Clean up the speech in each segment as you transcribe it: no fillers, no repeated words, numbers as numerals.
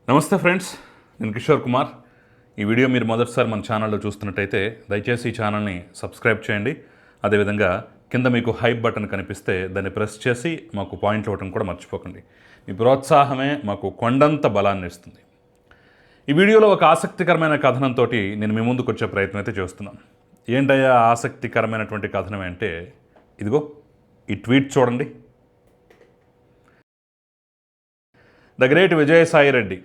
నమస్తే ఫ్రెండ్స్, నేను కిషోర్ కుమార్. ఈ వీడియో మీరు మొదటిసారి మన ఛానల్లో చూస్తున్నట్టయితే దయచేసి ఈ ఛానల్ని సబ్స్క్రైబ్ చేయండి. అదేవిధంగా కింద మీకు హైప్ బటన్ కనిపిస్తే దాన్ని ప్రెస్ చేసి మాకు పాయింట్లు ఇవ్వడం కూడా మర్చిపోకండి. మీ ప్రోత్సాహమే మాకు కొండంత బలాన్ని ఇస్తుంది. ఈ వీడియోలో ఒక ఆసక్తికరమైన కథనంతో నేను మీ ముందుకు వచ్చే ప్రయత్నం అయితే చేస్తున్నాను. ఏంటయ్యా ఆసక్తికరమైనటువంటి కథనం అంటే, ఇదిగో ఈ ట్వీట్ చూడండి. ద గ్రేట్ విజయసాయి రెడ్డి: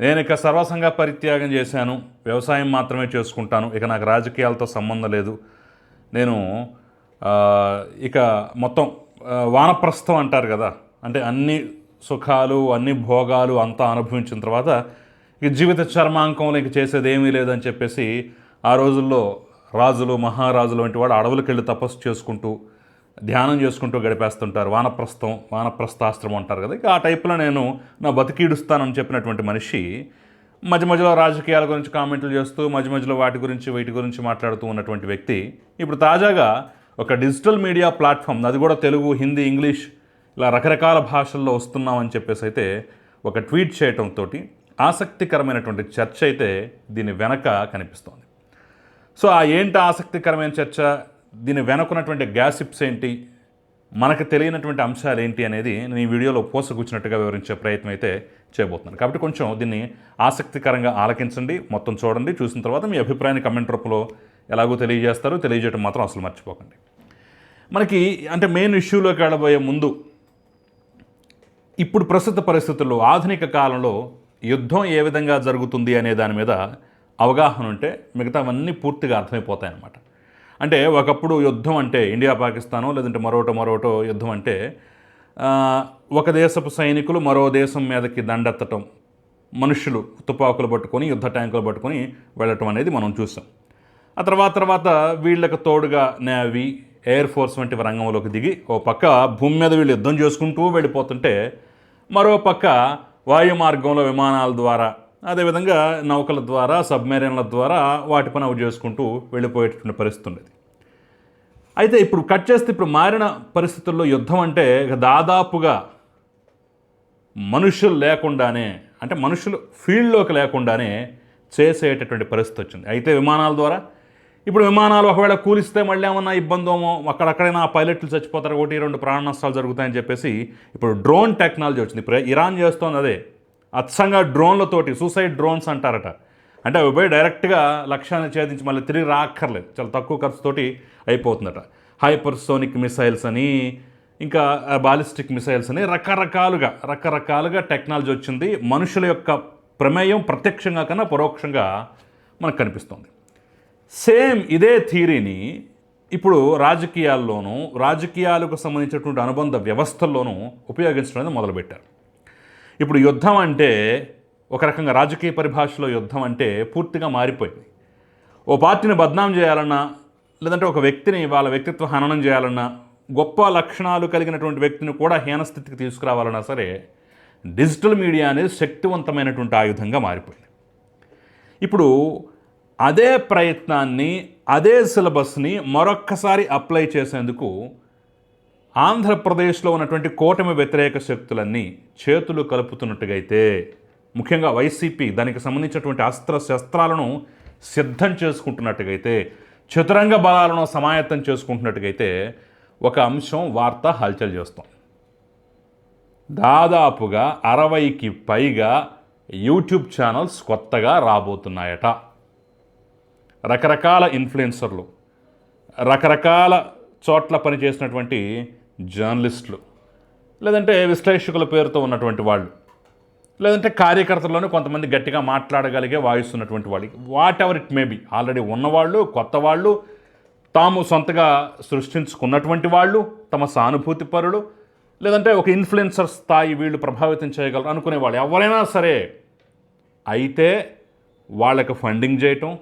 నేను ఇక సర్వసంగ పరిత్యాగం చేశాను, వ్యవసాయం మాత్రమే చేసుకుంటాను, ఇక నాకు రాజకీయాలతో సంబంధం లేదు, నేను ఇక మొత్తం వానప్రస్థం అంటారు కదా, అంటే అన్ని సుఖాలు అన్ని భోగాలు అంతా అనుభవించిన తర్వాత ఇక జీవిత చర్మాంకంలో ఇక చేసేది ఏమీ లేదని చెప్పేసి ఆ రోజుల్లో రాజులు మహారాజులు వంటి వాడు అడవులకు వెళ్ళి తపస్సు చేసుకుంటూ ధ్యానం చేసుకుంటూ గడిపేస్తుంటారు. వానప్రస్థాశ్రమం అంటారు కదా. ఇక ఆ టైప్లో నేను నా బతికీడుస్తానని చెప్పినటువంటి మనిషి మధ్య మధ్యలో రాజకీయాల గురించి కామెంట్లు చేస్తూ మధ్య మధ్యలో వీటి గురించి మాట్లాడుతూ ఉన్నటువంటి వ్యక్తి ఇప్పుడు తాజాగా ఒక డిజిటల్ మీడియా ప్లాట్ఫామ్, అది కూడా తెలుగు, హిందీ, ఇంగ్లీష్ ఇలా రకరకాల భాషల్లో వస్తున్నామని చెప్పేసి అయితే ఒక ట్వీట్ చేయటంతో ఆసక్తికరమైనటువంటి చర్చ అయితే దీని వెనక కనిపిస్తోంది. సో ఆ ఏంటి ఆసక్తికరమైన చర్చ, దీని వెనుకున్నటువంటి గ్యాసిప్స్ ఏంటి, మనకు తెలియనటువంటి అంశాలు ఏంటి అనేది నేను ఈ వీడియోలో పోసగుచ్చినట్టుగా వివరించే ప్రయత్నం అయితే చేయబోతున్నాను. కాబట్టి కొంచెం దీన్ని ఆసక్తికరంగా ఆలకించండి, మొత్తం చూడండి. చూసిన తర్వాత మీ అభిప్రాయాన్ని కమెంట్ రూపంలో ఎలాగో తెలియజేస్తారు. తెలియజేయడం మాత్రం అసలు మర్చిపోకండి. మనకి అంటే మెయిన్ ఇష్యూలోకి వెళ్ళబోయే ముందు, ఇప్పుడు ప్రస్తుత పరిస్థితుల్లో ఆధునిక కాలంలో యుద్ధం ఏ విధంగా జరుగుతుంది అనే దాని మీద అవగాహన ఉంటే మిగతావన్నీ పూర్తిగా అర్థమైపోతాయన్నమాట. అంటే ఒకప్పుడు యుద్ధం అంటే ఇండియా పాకిస్తానో లేదంటే మరోటో యుద్ధం అంటే ఒక దేశపు సైనికులు మరో దేశం మీదకి దండెత్తటం, మనుషులు తుపాకులు పట్టుకొని యుద్ధ ట్యాంకులు పట్టుకొని వెళ్ళటం అనేది మనం చూసాం. ఆ తర్వాత వీళ్ళకి తోడుగా నేవీ, ఎయిర్ ఫోర్స్ వంటి రంగంలోకి దిగి ఓ పక్క భూమి మీద వీళ్ళు యుద్ధం చేసుకుంటూ వెళ్ళిపోతుంటే మరో పక్క వాయు మార్గంలో విమానాల ద్వారా, అదేవిధంగా నౌకల ద్వారా, సబ్మెరైన్ల ద్వారా వాటి పని అవి చేసుకుంటూ వెళ్ళిపోయేటటువంటి పరిస్థితి ఉండేది. అయితే ఇప్పుడు కట్ చేస్తే ఇప్పుడు మారిన పరిస్థితుల్లో యుద్ధం అంటే దాదాపుగా మనుషులు లేకుండానే, అంటే మనుషులు ఫీల్డ్లోకి లేకుండానే చేసేటటువంటి పరిస్థితి వచ్చింది. అయితే విమానాల ద్వారా, ఇప్పుడు విమానాలు ఒకవేళ కూలిస్తే మళ్ళీ ఏమన్నా ఇబ్బందేమో, అక్కడెక్కడైనా ఆ పైలట్లు చచ్చిపోతారు, 1-2 ప్రాణ నష్టాలు జరుగుతాయని చెప్పేసి ఇప్పుడు డ్రోన్ టెక్నాలజీ వచ్చింది. ఇప్పుడు ఇరాన్ చేస్తోంది అదే. అచ్చంగా డ్రోన్లతోటి, సూసైడ్ డ్రోన్స్ అంటారట. అంటే అవి పోయి డైరెక్ట్గా లక్ష్యాన్ని ఛేదించి మళ్ళీ తిరిగి రాక్కర్లేదు, చాలా తక్కువ ఖర్చుతోటి అయిపోతుందట. హైపర్సోనిక్ మిసైల్స్ అని, ఇంకా బాలిస్టిక్ మిసైల్స్ అని రకరకాలుగా టెక్నాలజీ వచ్చింది. మనుషుల యొక్క ప్రమేయం ప్రత్యక్షంగా కన్నా పరోక్షంగా మనకు కనిపిస్తుంది. సేమ్ ఇదే థియరీని ఇప్పుడు రాజకీయాల్లోనూ, రాజకీయాలకు సంబంధించినటువంటి అనుబంధ వ్యవస్థల్లోనూ ఉపయోగించడం మొదలుపెట్టారు. ఇప్పుడు యుద్ధం అంటే ఒక రకంగా రాజకీయ పరిభాషలో యుద్ధం అంటే పూర్తిగా మారిపోయింది. ఓ పార్టీని బద్నాం చేయాలన్నా, లేదంటే ఒక వ్యక్తిని వాళ్ళ వ్యక్తిత్వ హననం చేయాలన్నా, గొప్ప లక్షణాలు కలిగినటువంటి వ్యక్తిని కూడా హీనస్థితికి తీసుకురావాలన్నా సరే డిజిటల్ మీడియా అనేది శక్తివంతమైనటువంటి ఆయుధంగా మారిపోయింది. ఇప్పుడు అదే ప్రయత్నాన్ని, అదే సిలబస్ని మరొక్కసారి అప్లై చేసేందుకు ఆంధ్రప్రదేశ్లో ఉన్నటువంటి కూటమి వ్యతిరేక శక్తులన్నీ చేతులు కలుపుతున్నట్టుగా అయితే, ముఖ్యంగా వైసీపీ దానికి సంబంధించినటువంటి అస్త్రశస్త్రాలను సిద్ధం చేసుకుంటున్నట్టుగా అయితే, చతురంగ బలాలను సమాయత్తం చేసుకుంటున్నట్టుగైతే ఒక అంశం వార్త హల్చల్ చేస్తాం. దాదాపుగా 60కి పైగా యూట్యూబ్ ఛానల్స్ కొత్తగా రాబోతున్నాయట. రకరకాల ఇన్ఫ్లుయెన్సర్లు, రకరకాల చోట్ల పనిచేసినటువంటి జర్నలిస్టులు, లేదంటే విశ్లేషకుల పేరుతో ఉన్నటువంటి వాళ్ళు, లేదంటే కార్యకర్తల్లోనే కొంతమంది గట్టిగా మాట్లాడగలిగే వాయిస్ ఉన్నటువంటి వాళ్ళు, what ever it may be, already ఉన్నవాళ్ళు, కొత్త వాళ్ళు, తాము సొంతగా సృష్టించుకున్నటువంటి వాళ్ళు, తమ సానుభూతి పరులు, లేదంటే ఒక ఇన్ఫ్లుయెన్సర్ స్థాయి వీళ్ళు ప్రభావితం చేయగలరు అనుకునే వాళ్ళు ఎవరైనా సరే అయితే వాళ్ళకి ఫండింగ్ చేయటం,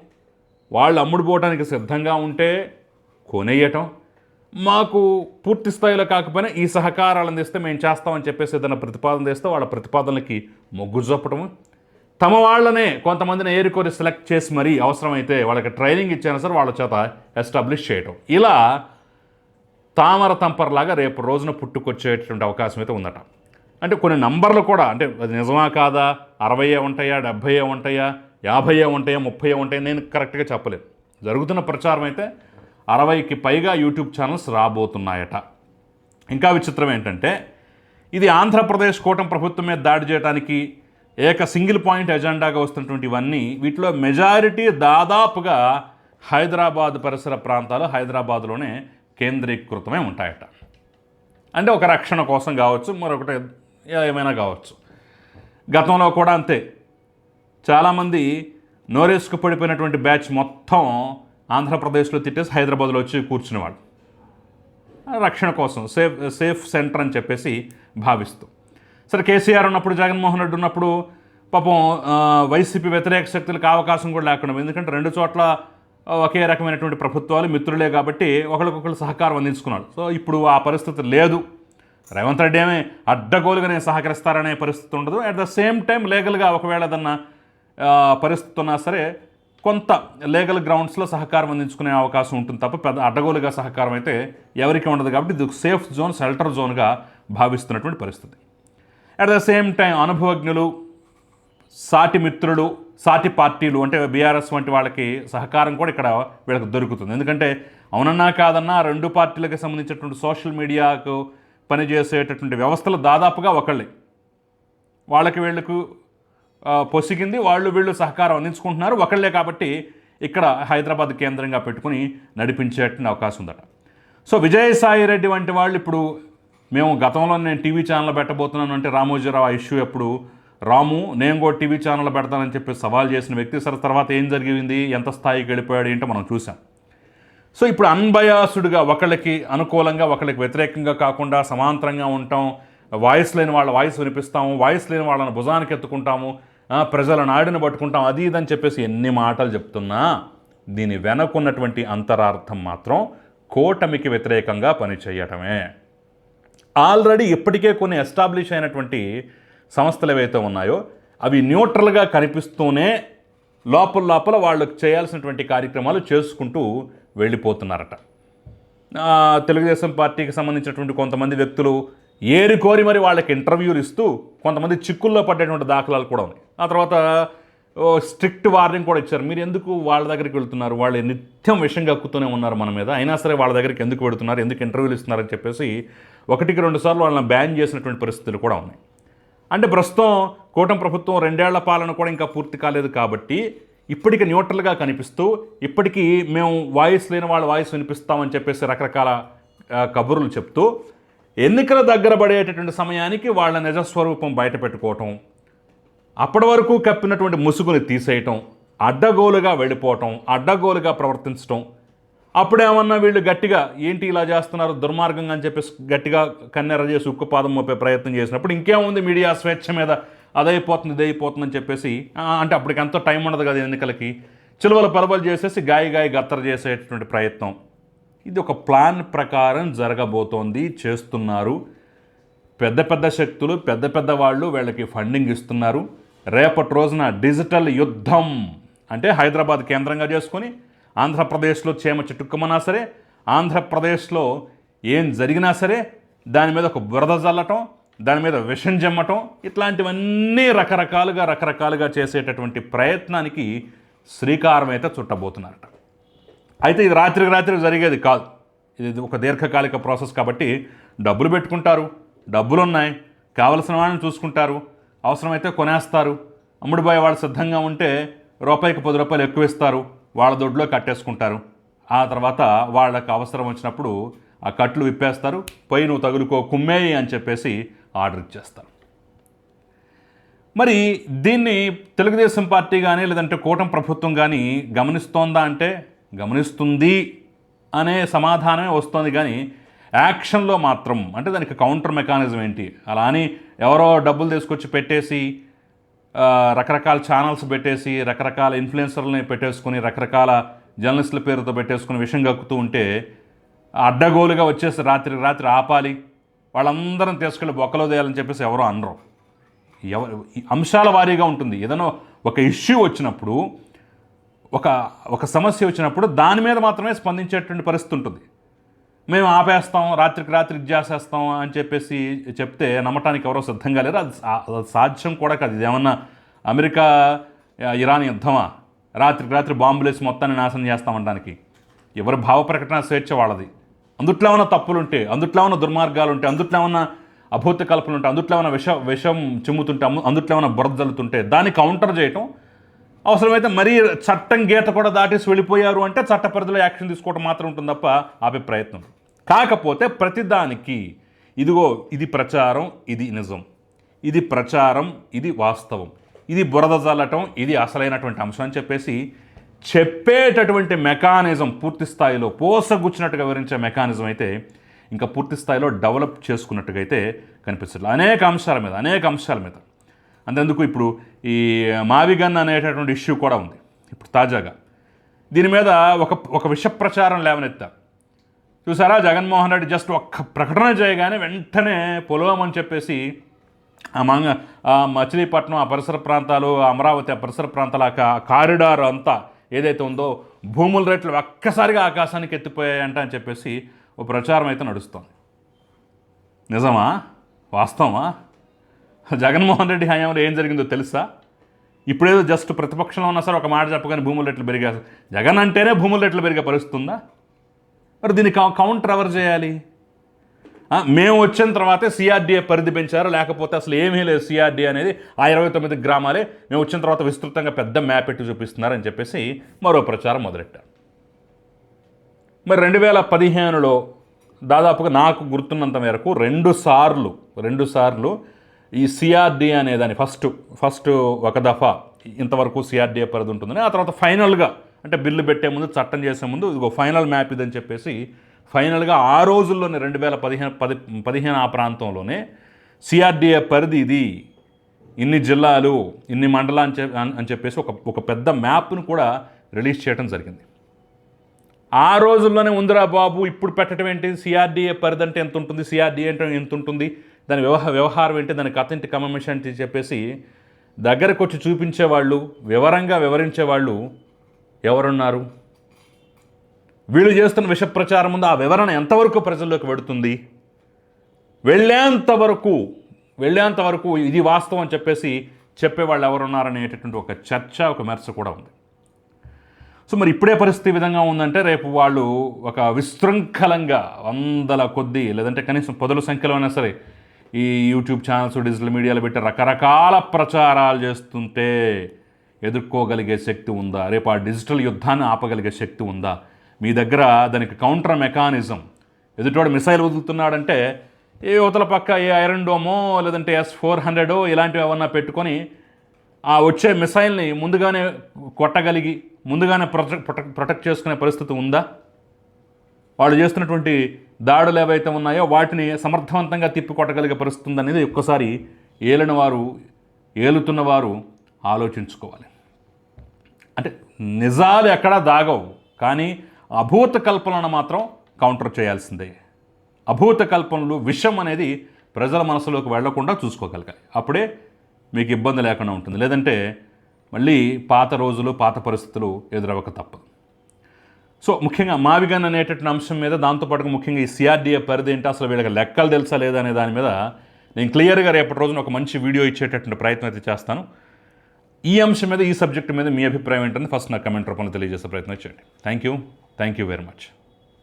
వాళ్ళు అమ్ముడుపోవడానికి సిద్ధంగా ఉంటే కొనేయటం, మాకు పూర్తి స్థాయిలో కాకపోయినా ఈ సహకారాలు అందిస్తే మేము చేస్తామని చెప్పేసి ఏదైనా ప్రతిపాదన చేస్తే వాళ్ళ ప్రతిపాదనలకి మొగ్గు చూపటము, తమ వాళ్ళనే కొంతమందిని ఏరుకొని సెలెక్ట్ చేసి మరీ అవసరమైతే వాళ్ళకి ట్రైనింగ్ ఇచ్చాను సార్ వాళ్ళ చేత ఎస్టాబ్లిష్ చేయటం, ఇలా తామర తంపర్లాగా రేపు రోజున పుట్టుకొచ్చేటువంటి అవకాశం అయితే ఉందట. అంటే కొన్ని నంబర్లు కూడా, అంటే అది నిజమా కాదా 60 ఉంటాయా, 70 ఉంటాయా, 50 ఉంటాయా, 30 ఉంటాయా, నేను కరెక్ట్గా చెప్పలేను. జరుగుతున్న ప్రచారం అయితే 60కి పైగా యూట్యూబ్ ఛానల్స్ రాబోతున్నాయట. ఇంకా విచిత్రం ఏంటంటే ఇది ఆంధ్రప్రదేశ్ కూటమి ప్రభుత్వం మీద దాడి చేయడానికి సింగిల్ పాయింట్ ఎజెండాగా వస్తున్నటువంటి ఇవన్నీ, వీటిలో మెజారిటీ దాదాపుగా హైదరాబాద్ పరిసర ప్రాంతాలు, హైదరాబాద్లోనే కేంద్రీకృతమై ఉంటాయట. అంటే ఒక రక్షణ కోసం కావచ్చు, మరొకటి ఏమైనా కావచ్చు. గతంలో కూడా అంతే, చాలామంది నోరేసుకు పడిపోయినటువంటి బ్యాచ్ మొత్తం ఆంధ్రప్రదేశ్లో తిట్టేసి హైదరాబాద్లో వచ్చి కూర్చునేవాడు, రక్షణ కోసం, సేఫ్ సెంటర్ అని చెప్పేసి భావిస్తూ. సరే, కేసీఆర్ ఉన్నప్పుడు, జగన్మోహన్ రెడ్డి ఉన్నప్పుడు పాపం వైసీపీ వ్యతిరేక శక్తులకు అవకాశం కూడా లేకుండా, ఎందుకంటే రెండు చోట్ల ఒకే రకమైనటువంటి ప్రభుత్వాలు మిత్రులే కాబట్టి ఒకరికొకరు సహకారం అందించుకున్నాడు. సో ఇప్పుడు ఆ పరిస్థితి లేదు. రేవంత్ రెడ్డి ఏమీ అడ్డగోలుగా నేను సహకరిస్తారనే పరిస్థితి ఉండదు. అట్ ద సేమ్ టైం లీగల్గా ఒకవేళ ఏదన్నా పరిస్థితి ఉన్నా సరే కొంత లీగల్ గ్రౌండ్స్లో సహకారం అందించుకునే అవకాశం ఉంటుంది తప్ప పెద్ద అడ్డగోలుగా సహకారం అయితే ఎవరికి ఉండదు. కాబట్టి ఇది సేఫ్ జోన్, షెల్టర్ జోన్గా భావిస్తున్నటువంటి పరిస్థితి. అట్ ద సేమ్ టైం అనుభవజ్ఞులు, సాటి మిత్రులు, సాటి పార్టీలు అంటే బీఆర్ఎస్ వంటి వాళ్ళకి సహకారం కూడా ఇక్కడ వీళ్ళకి దొరుకుతుంది. ఎందుకంటే అవునన్నా కాదన్నా రెండు పార్టీలకు సంబంధించినటువంటి సోషల్ మీడియాకు పనిచేసేటటువంటి వ్యవస్థలు దాదాపుగా ఒకళ్ళే. వాళ్ళకి వీళ్ళకు పొసిగింది, వీళ్ళు సహకారం అందించుకుంటున్నారు ఒకళ్ళే. కాబట్టి ఇక్కడ హైదరాబాద్ కేంద్రంగా పెట్టుకుని నడిపించేటువంటి అవకాశం ఉందట. సో విజయసాయి రెడ్డి వంటి వాళ్ళు ఇప్పుడు మేము గతంలో నేను టీవీ ఛానల్ పెట్టబోతున్నాను అంటే రామోజీరావు ఆ ఇష్యూ ఎప్పుడు రాము నేను కూడా టీవీ ఛానల్ పెడతానని చెప్పి సవాల్ చేసిన వ్యక్తి. సరే, తర్వాత ఏం జరిగింది, ఎంత స్థాయికి వెళ్ళిపోయాడు ఏంటో మనం చూసాం. సో ఇప్పుడు అన్బయాస్డ్గా ఒకళ్ళకి అనుకూలంగా ఒకళ్ళకి వ్యతిరేకంగా కాకుండా సమాంతరంగా ఉంటాం, వాయిస్ లేని వాళ్ళ వాయిస్ వినిపిస్తాము, వాయిస్ లేని వాళ్ళని భుజానికి ఎత్తుకుంటాము, ప్రజల నాడిని పట్టుకుంటాం, అది ఇదని చెప్పేసి ఎన్ని మాటలు చెప్తున్నా దీని వెనకున్నటువంటి అంతరార్థం మాత్రం కూటమికి వ్యతిరేకంగా పనిచేయటమే. ఆల్రెడీ ఇప్పటికే కొన్ని ఎస్టాబ్లిష్ అయినటువంటి సంస్థలు ఏవైతే ఉన్నాయో అవి న్యూట్రల్గా కనిపిస్తూనే లోపల వాళ్ళకి చేయాల్సినటువంటి కార్యక్రమాలు చేసుకుంటూ వెళ్ళిపోతున్నారట. తెలుగుదేశం పార్టీకి సంబంధించినటువంటి కొంతమంది వ్యక్తులు ఏరికోరి మరి వాళ్ళకి ఇంటర్వ్యూలు ఇస్తూ కొంతమంది చిక్కుల్లో పడ్డేటువంటి దాఖలాలు కూడా ఉన్నాయి. ఆ తర్వాత స్ట్రిక్ట్ వార్నింగ్ కూడా ఇచ్చారు, మీరు ఎందుకు వాళ్ళ దగ్గరికి వెళ్తున్నారు, వాళ్ళు నిత్యం విషయం కక్కుతూనే ఉన్నారు మన మీద, అయినా సరే వాళ్ళ దగ్గరికి ఎందుకు వెళుతున్నారు, ఎందుకు ఇంటర్వ్యూలు ఇస్తున్నారని చెప్పేసి 1-2 సార్లు వాళ్ళని బ్యాన్ చేసినటువంటి పరిస్థితులు కూడా ఉన్నాయి. అంటే ప్రస్తుతం కూటమి ప్రభుత్వం 2 ఏళ్ల పాలన కూడా ఇంకా పూర్తి కాలేదు కాబట్టి ఇప్పటికీ న్యూట్రల్గా కనిపిస్తూ ఇప్పటికీ మేము వాయిస్ లేని వాళ్ళ వాయిస్ వినిపిస్తామని చెప్పేసి రకరకాల కబుర్లు చెప్తూ ఎన్నికల దగ్గర పడేటటువంటి సమయానికి వాళ్ళ నిజస్వరూపం బయట పెట్టుకోవటం, అప్పటి వరకు కప్పినటువంటి ముసుగుని తీసేయటం, అడ్డగోలుగా వెళ్ళిపోవటం, అడ్డగోలుగా ప్రవర్తించటం, అప్పుడేమన్నా వీళ్ళు గట్టిగా ఏంటి ఇలా చేస్తున్నారు దుర్మార్గంగా అని చెప్పేసి గట్టిగా కన్నెర చేసి ఉక్కుపాదం మోపే ప్రయత్నం చేసినప్పుడు ఇంకేముంది మీడియా స్వేచ్ఛ మీద అదైపోతుంది ఇదైపోతుందని చెప్పేసి, అంటే అప్పటికి ఎంతో టైం ఉండదు కదా ఎన్నికలకి, చిలువల పరబలు చేసేసి గాయ గత్తర చేసేటటువంటి ప్రయత్నం. ఇది ఒక ప్లాన్ ప్రకారం జరగబోతోంది, చేస్తున్నారు. పెద్ద శక్తులు, పెద్ద వాళ్ళు వీళ్ళకి ఫండింగ్ ఇస్తున్నారు. రేపటి రోజున డిజిటల్ యుద్ధం అంటే హైదరాబాద్ కేంద్రంగా చేసుకొని ఆంధ్రప్రదేశ్లో చీమ చిట్టుక్కుమన్నా సరే, ఆంధ్రప్రదేశ్లో ఏం జరిగినా సరే దాని మీద ఒక బురద జల్లటం, దాని మీద విషం జమ్మటం, ఇట్లాంటివన్నీ రకరకాలుగా చేసేటటువంటి ప్రయత్నానికి శ్రీకారం అయితే చుట్టబోతున్నారట. అయితే ఇది రాత్రికి జరిగేది కాదు, ఇది ఒక దీర్ఘకాలిక ప్రాసెస్. కాబట్టి డబ్బులు పెట్టుకుంటారు, డబ్బులున్నాయి, కావలసిన వాళ్ళని చూసుకుంటారు, అవసరమైతే కొనేస్తారు, అమ్ముడు పోయే వాళ్ళు సిద్ధంగా ఉంటే రూపాయికి 10 రూపాయలు ఎక్కువ ఇస్తారు, వాళ్ళ దొడ్లో కట్టేసుకుంటారు. ఆ తర్వాత వాళ్ళకి అవసరం వచ్చినప్పుడు ఆ కట్లు విప్పేస్తారు, పోయి నువ్వు తగులుకో కుమ్మేయి అని చెప్పేసి ఆర్డర్ ఇచ్చేస్తారు. మరి దీన్ని తెలుగుదేశం పార్టీ కానీ లేదంటే కూటమి ప్రభుత్వం కానీ గమనిస్తోందా అంటే గమనిస్తుంది అనే సమాధానమే వస్తుంది. కానీ యాక్షన్లో మాత్రం అంటే దానికి కౌంటర్ మెకానిజం ఏంటి, అలా అని ఎవరో డబ్బులు తీసుకొచ్చి పెట్టేసి రకరకాల ఛానల్స్ పెట్టేసి రకరకాల ఇన్ఫ్లుయెన్సర్లని పెట్టేసుకొని రకరకాల జర్నలిస్టుల పేరుతో పెట్టేసుకుని విషయం కక్కుతూ ఉంటే అడ్డగోలుగా వచ్చేసి రాత్రి ఆపాలి, వాళ్ళందరం తీసుకెళ్ళి బొక్కలో వేయాలని చెప్పేసి ఎవరో అనరు. అంశాల వారీగా ఉంటుంది. ఏదైనా ఒక ఇష్యూ వచ్చినప్పుడు, ఒక సమస్య వచ్చినప్పుడు దాని మీద మాత్రమే స్పందించేటువంటి పరిస్థితి ఉంటుంది. మేము ఆపేస్తాం, రాత్రికి ఇది చేసేస్తాం అని చెప్పేసి చెప్తే నమ్మటానికి ఎవరో సిద్ధంగా లేరు. అది సాధ్యం కూడా కాదు. ఇదేమన్నా అమెరికా ఇరాన్ యుద్ధమా? రాత్రికి రాత్రి బాంబులేసి మొత్తాన్ని నాశనం చేస్తామనడానికి. ఎవరి భావ ప్రకటన స్వేచ్ఛ వాళ్ళది. అందుట్లో ఏమైనా తప్పులుంటే, అందుట్లో ఏమైనా దుర్మార్గాలు ఉంటే, అందుట్లో ఏమైనా అభూత కల్పనలు ఉంటే, అందుట్లో ఏమైనా విషం చిమ్ముతుంటే, అందుట్లో ఏమైనా బురద జల్లుతుంటే దాన్ని కౌంటర్ చేయటం, అవసరమైతే మరీ చట్టం గీత కూడా దాటేసి వెళ్ళిపోయారు అంటే చట్ట పరిధిలో యాక్షన్ తీసుకోవడం మాత్రం ఉంటుంది తప్ప ఆపే ప్రయత్నం. కాకపోతే ప్రతిదానికి ఇదిగో ఇది ప్రచారం, ఇది నిజం, ఇది ప్రచారం, ఇది వాస్తవం, ఇది బురద జల్లటం, ఇది అసలైనటువంటి అంశం అని చెప్పేసి చెప్పేటటువంటి మెకానిజం పూర్తి స్థాయిలో పోసగుచ్చినట్టుగా వివరించే మెకానిజం అయితే ఇంకా పూర్తి స్థాయిలో డెవలప్ చేసుకున్నట్టుగా అయితే కనిపిస్తుంది అనేక అంశాల మీద. అంతెందుకు ఇప్పుడు ఈ మావిగన్ అనేటటువంటి ఇష్యూ కూడా ఉంది ఇప్పుడు తాజాగా. దీని మీద ఒక విష ప్రచారం లేవనెత్తారు. చూసారా, జగన్మోహన్ రెడ్డి జస్ట్ ఒక్క ప్రకటన చేయగానే వెంటనే పొలవమని చెప్పేసి ఆ మచిలీపట్నం ఆ పరిసర ప్రాంతాలు, అమరావతి ఆ పరిసర ప్రాంతాల కారిడార్ అంతా ఏదైతే ఉందో భూముల రేట్లు ఒక్కసారిగా ఆకాశానికి ఎత్తిపోయాయంట అని చెప్పేసి ఓ ప్రచారం అయితే నడుస్తుంది. నిజమా? వాస్తవమా? జగన్మోహన్ రెడ్డి హయాంలో ఏం జరిగిందో తెలుసా? ఇప్పుడేదో జస్ట్ ప్రతిపక్షంలో ఉన్నా సరే ఒక మాట చెప్పగానే భూముల రేట్లు పెరిగాయి. జగన్ అంటేనే భూముల రేట్లు పెరిగే పరిస్థితి ఉందా? మరి దీన్ని కౌంటర్ ఎవరు చేయాలి? మేము వచ్చిన తర్వాతే సిఆర్డీఏ పరిధి పెంచారు, లేకపోతే అసలు ఏమీ లేదు సిఆర్డీఏ అనేది ఆ 29 గ్రామాలే, మేము వచ్చిన తర్వాత విస్తృతంగా పెద్ద మ్యాప్ పెట్టి చూపిస్తున్నారని చెప్పేసి మరో ప్రచారం మొదలెట్టారు. మరి 2015లో దాదాపుగా నాకు గుర్తున్నంత మేరకు రెండు సార్లు ఈ సిఆర్డీఏ అనేదాన్ని ఫస్ట్ ఒక దఫా ఇంతవరకు సిఆర్డీఏ పరిధి ఉంటుందని, ఆ తర్వాత ఫైనల్గా అంటే బిల్లు పెట్టే ముందు చట్టం చేసే ముందు ఇదిగో ఫైనల్ మ్యాప్ ఇదని చెప్పేసి ఫైనల్గా ఆ రోజుల్లోనే 2015 ఆ ప్రాంతంలోనే సిఆర్డీఏ పరిధి ఇది, ఇన్ని జిల్లాలు, ఇన్ని మండలాలు అని చెప్పేసి ఒక పెద్ద మ్యాప్ను కూడా రిలీజ్ చేయడం జరిగింది. ఆ రోజుల్లోనే ఉందిరా బాబు, ఇప్పుడు పెట్టడం ఏంటి, సిఆర్డీఏ పరిధి అంటే ఎంత ఉంటుంది, సిఆర్డీఏ అంటే ఎంత ఉంటుంది, దాని వ్యవహారం ఏంటి, దాని కథ ఏంటి, కమమిషన్ అని చెప్పేసి దగ్గరకు వచ్చి చూపించేవాళ్ళు, వివరంగా వివరించేవాళ్ళు ఎవరున్నారు? వీళ్ళు చేస్తున్న విష ప్రచారం ముందు ఆ వివరణ ఎంతవరకు ప్రజల్లోకి వెడుతుంది? వెళ్ళేంత వరకు ఇది వాస్తవం అని చెప్పేసి చెప్పేవాళ్ళు ఎవరున్నారనేటటువంటి ఒక చర్చ, ఒక మెర్స కూడా ఉంది. సో మరి ఇప్పుడే పరిస్థితి ఈ విధంగా ఉందంటే రేపు వాళ్ళు ఒక విశృంఖలంగా వందల కొద్దీ లేదంటే కనీసం 10ల సంఖ్యలో అయినా సరే ఈ యూట్యూబ్ ఛానల్స్, డిజిటల్ మీడియాలో పెట్టి రకరకాల ప్రచారాలు చేస్తుంటే ఎదుర్కోగలిగే శక్తి ఉందా? రేపు ఆ డిజిటల్ యుద్ధాన్ని ఆపగలిగే శక్తి ఉందా? మీ దగ్గర దానికి కౌంటర్ మెకానిజం, ఎదుటోడు మిసైల్ వదులుతున్నాడంటే ఏ యువతల పక్క ఏ ఐరన్ డోమో లేదంటే S-400 ఇలాంటివి ఏమన్నా పెట్టుకొని ఆ వచ్చే మిసైల్ని ముందుగానే కొట్టగలిగి ముందుగానే ప్రొటెక్ట్ చేసుకునే పరిస్థితి ఉందా? వాళ్ళు చేస్తున్నటువంటి దాడులు ఏవైతే ఉన్నాయో వాటిని సమర్థవంతంగా తిప్పి కొట్టగలిగే పరిస్థితి ఉందనేది ఒక్కసారి ఏలుతున్నవారు ఆలోచించుకోవాలి. అంటే నిజాలు ఎక్కడా దాగవు, కానీ అభూత కల్పనలను మాత్రం కౌంటర్ చేయాల్సిందే. అభూత కల్పనలు, విషం అనేది ప్రజల మనసులోకి వెళ్లకుండా చూసుకోగలగాలి. అప్పుడే మీకు ఇబ్బంది లేకుండా ఉంటుంది. లేదంటే మళ్ళీ పాత రోజులు, పాత పరిస్థితులు ఎదురవ్వక తప్పదు. సో ముఖ్యంగా మావిగన్ అనేటటువంటి అంశం మీద, దాంతోపాటుగా ముఖ్యంగా ఈ సిఆర్డీఏ పరిధి ఏంటి, అసలు వీళ్ళకి లెక్కలు తెలుసా లేదా అనే దాని మీద నేను క్లియర్గా రేపటి రోజున ఒక మంచి వీడియో ఇచ్చేటటువంటి ప్రయత్నం అయితే చేస్తాను. ఈ అంశం మీద, ఈ సబ్జెక్టు మీద మీ అభిప్రాయం ఏంటని ఫస్ట్ నా కమెంట్ రూపంలో తెలియజేసే ప్రయత్నం చేయండి. Thank you very much.